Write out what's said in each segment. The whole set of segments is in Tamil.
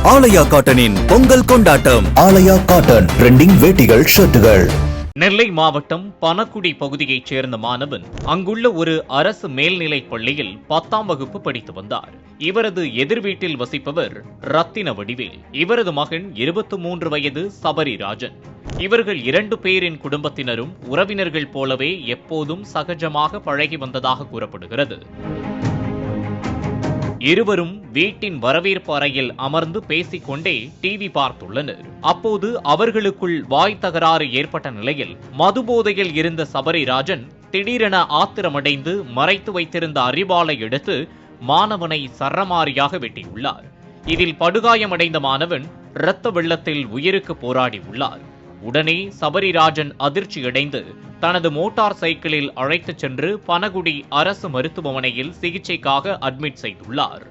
ஆலயா காட்டனின் பொங்கல் கொண்டாட்டம். ஆலயா காட்டன் ட்ரெண்டிங் வேட்டிகள், ஷர்ட்டுகள். நெல்லை மாவட்டம் பனக்குடி பகுதியைச் சேர்ந்த மாணவன் அங்குள்ள ஒரு அரசு மேல்நிலைப் பள்ளியில் 10ஆம் வகுப்பு படித்து வந்தார். இவரது எதிர் வீட்டில் வசிப்பவர் ரத்தின வடிவேல். இவரது மகன் 23 வயது சபரிராஜன். இவர்கள் 2 பேரின் குடும்பத்தினரும் உறவினர்கள் போலவே எப்போதும் சகஜமாக பழகி வந்ததாக கூறப்படுகிறது. இருவரும் வீட்டின் வரவேற்பு அறையில் அமர்ந்து பேசிக்கொண்டே டிவி பார்த்துள்ளனர். அப்போது அவர்களுக்குள் வாய் தகராறு ஏற்பட்ட நிலையில் மதுபோதையில் இருந்த சபரிராஜன் திடீரென ஆத்திரமடைந்து மறைத்து வைத்திருந்த அரிவாளை எடுத்து மாணவனை சரமாரியாக வெட்டியுள்ளார். இதில் படுகாயமடைந்த மாணவன் இரத்த வெள்ளத்தில் உயிருக்கு போராடி உள்ளார். உடனே சபரிராஜன் அதிர்ச்சியடைந்து தனது மோட்டார் சைக்கிளில் அழைத்துச் சென்று பனகுடி அரசு மருத்துவமனையில் சிகிச்சைக்காக அட்மிட் செய்துள்ளார்.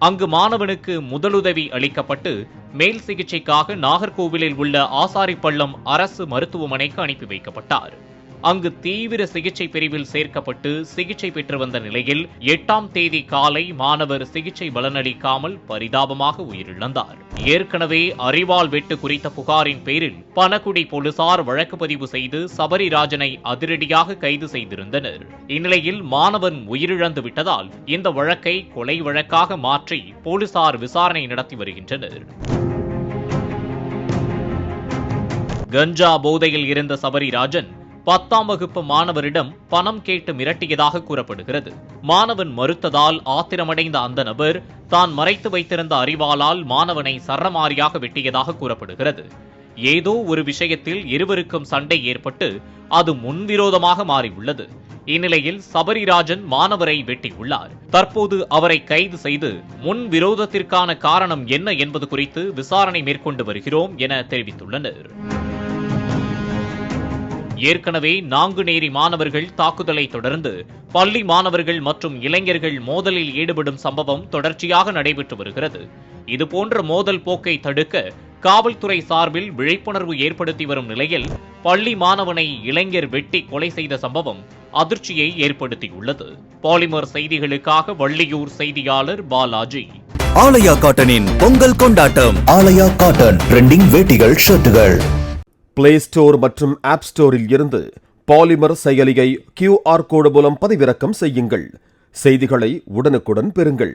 அங்கு மாணவனுக்கு முதலுதவி அளிக்கப்பட்டு மேல் சிகிச்சைக்காக நாகர்கோவிலில் உள்ள ஆசாரிப்பள்ளம் அரசு மருத்துவமனைக்கு அனுப்பி வைக்கப்பட்டார். அங்கு தீவிர சிகிச்சை பிரிவில் சேர்க்கப்பட்டு சிகிச்சை பெற்று வந்த நிலையில் 8ஆம் தேதி காலை மாணவர் சிகிச்சை பலனளிக்காமல் பரிதாபமாக உயிரிழந்தார். ஏற்கனவே அரிவாள் வெட்டு குறித்த புகாரின் பேரில் பனகுடி போலீசார் வழக்கு பதிவு செய்து சபரிராஜனை அதிரடியாக கைது செய்திருந்தனர். இந்நிலையில் மாணவன் உயிரிழந்து விட்டதால் இந்த வழக்கை கொலை வழக்காக மாற்றி போலீசார் விசாரணை நடத்தி வருகின்றனர். கஞ்சா போதையில் இருந்த சபரிராஜன் 10ஆம் வகுப்பு மாணவரிடம் பணம் கேட்டு மிரட்டியதாக கூறப்படுகிறது. மாணவன் மறுத்ததால் ஆத்திரமடைந்த அந்த நபர் தான் மறைத்து வைத்திருந்த அரிவாளால் மாணவனை சரமாரியாக வெட்டியதாக கூறப்படுகிறது. ஏதோ ஒரு விஷயத்தில் இருவருக்கும் சண்டை ஏற்பட்டு அது முன்விரோதமாக மாறியுள்ளது. இந்நிலையில் சபரிராஜன் மாணவரை வெட்டியுள்ளார். தற்போது அவரை கைது செய்து முன்விரோதத்திற்கான காரணம் என்ன என்பது குறித்து விசாரணை மேற்கொண்டு வருகிறோம் என தெரிவித்துள்ளனர். ஏற்கனவே நாங்குநேரி மாணவர்கள் தாக்குதலை தொடர்ந்து பள்ளி மாணவர்கள் மற்றும் இளைஞர்கள் மோதலில் ஈடுபடும் சம்பவம் தொடர்ச்சியாக நடைபெற்று வருகிறது. இதுபோன்ற மோதல் போக்கை தடுக்க காவல்துறை சார்பில் விழிப்புணர்வு ஏற்படுத்தி வரும் நிலையில் பள்ளி மாணவனை இளைஞர் வெட்டி கொலை செய்த சம்பவம் அதிர்ச்சியை ஏற்படுத்தியுள்ளது. பாலிமர் செய்திகளுக்காக வள்ளியூர் செய்தியாளர் பாலாஜி. ஆலயா காட்டனின் பொங்கல் கொண்டாட்டம். ஆலயா காட்டன் ட்ரெண்டிங் வேட்டிகள், ஷர்ட்டுகள். பிளே ஸ்டோர் மற்றும் ஆப் ஸ்டோரில் இருந்து பாலிமர் செயலியை QR கோடு மூலம் பதிவிறக்கம் செய்யுங்கள். செய்திகளை உடனுக்குடன் பெறுங்கள்.